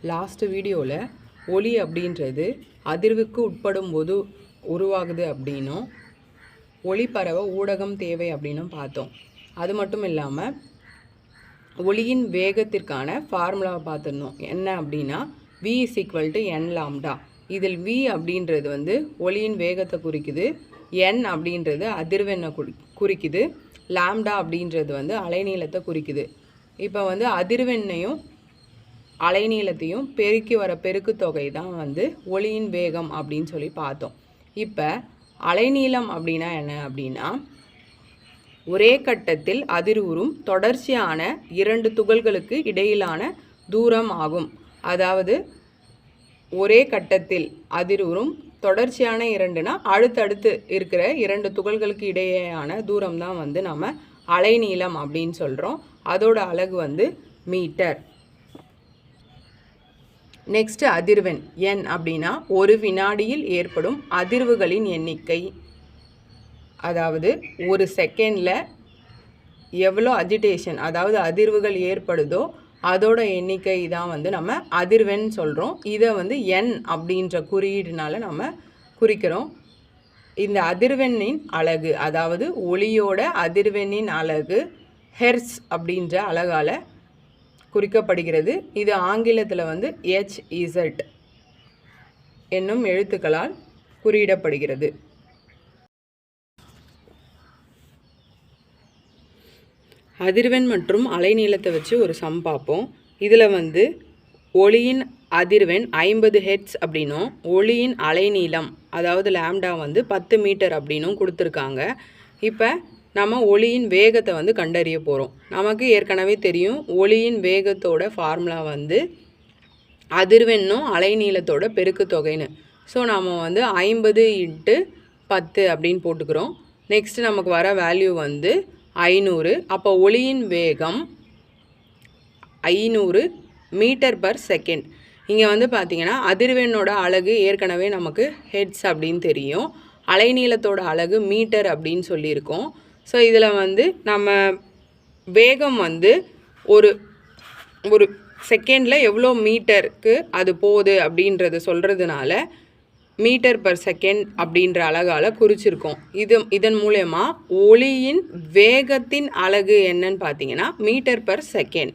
Last வீடியோவில் ஒலி அப்படின்றது அதிர்வுக்கு உட்படும் போது உருவாகுது அப்படின்னும் ஒளி பரவ ஊடகம் தேவை அப்படின்னும் பார்த்தோம். அது மட்டும் இல்லாமல் ஒளியின் வேகத்திற்கான ஃபார்முலாவை பார்த்துருந்தோம். என்ன அப்படின்னா v = n லாம்டா. இதில் v அப்படின்றது ஒளியின் வேகத்தை குறிக்குது, n அப்படின்றது அதிர்வெண்ணை குறிக்குது, லாம்டா அப்படின்றது அலைநீளத்தை குறிக்குது. இப்போ அதிர்வெண்ணையும் அலைநீளத்தையும் பெருக்கி வர பெருக்கு தொகை தான் ஒளியின் வேகம் அப்படின்னு சொல்லி பார்த்தோம். இப்போ அலைநீளம் அப்படின்னா என்ன அப்படின்னா ஒரே கட்டத்தில் அதிர்வுறும் தொடர்ச்சியான இரண்டு துகள்களுக்கு இடையிலான தூரம் ஆகும். அதாவது ஒரே கட்டத்தில் அதிர்வுறும் தொடர்ச்சியான இரண்டுனா அடுத்தடுத்து இருக்கிற இரண்டு துகள்களுக்கு இடையேயான தூரம் தான் நம்ம அலைநீளம் அப்படின்னு சொல்கிறோம். அதோட அலகு மீட்டர். நெக்ஸ்ட் அதிர்வெண் n அப்படின்னா ஒரு வினாடியில் ஏற்படும் அதிர்வுகளின் எண்ணிக்கை. அதாவது ஒரு செகண்டில் எவ்வளோ அஜிடேஷன் அதாவது அதிர்வுகள் ஏற்படுதோ அதோட எண்ணிக்கை தான் நம்ம அதிர்வெண் சொல்கிறோம். இதை n அப்படின்ற குறியீடுனால நம்ம குறிக்கிறோம். இந்த அதிர்வெண்ணின் அலகு அதாவது ஒளியோட அதிர்வெண்ணின் அலகு ஹெர்ட்ஸ் அப்படின்ற அலகால் குறிக்கப்படுகிறது. இது ஆங்கிலத்தில் HZ என்னும் எழுத்துக்களால் குறியிடப்படுகிறது. அதிர்வெண் மற்றும் அலைநீளத்தை வச்சு ஒரு சம் பார்ப்போம். இதில் ஒளியின் அதிர்வெண் 50 ஹெர்ட்ஸ் அப்படின்னும் ஒளியின் அலைநீளம் அதாவது லாம்டா 10 மீட்டர் அப்படின்னும் கொடுத்துருக்காங்க. இப்போ நம்ம ஒளியின் வேகத்தை கண்டறிய போகிறோம். நமக்கு ஏற்கனவே தெரியும் ஒளியின் வேகத்தோட ஃபார்முலா அதிர்வெண்ணும் அலைநீளத்தோட பெருக்கு தொகைன்னு. ஸோ நம்ம 50 × 10 அப்படின்னு போட்டுக்கிறோம். நெக்ஸ்ட் நமக்கு வர வேல்யூ 500. அப்போ ஒளியின் வேகம் 500 மீட்டர்/செகண்ட். இங்கே பார்த்தீங்கன்னா அதிர்வெண்ணோட அலகு ஏற்கனவே நமக்கு ஹெர்ட்ஸ் அப்படின்னு தெரியும், அலைநீளத்தோட அலகு மீட்டர் அப்படின்னு சொல்லியிருக்கோம். ஸோ இதில் நம்ம வேகம் ஒரு ஒரு செகண்டில் எவ்வளோ மீட்டருக்கு அது போகுது அப்படின்றத சொல்கிறதுனால மீட்டர்/செகண்ட் அப்படின்ற அலகால் குறிச்சிருக்கோம். இதன் மூலயமா ஒளியின் வேகத்தின் அலகு என்னன்னு பார்த்தீங்கன்னா மீட்டர்/செகண்ட்.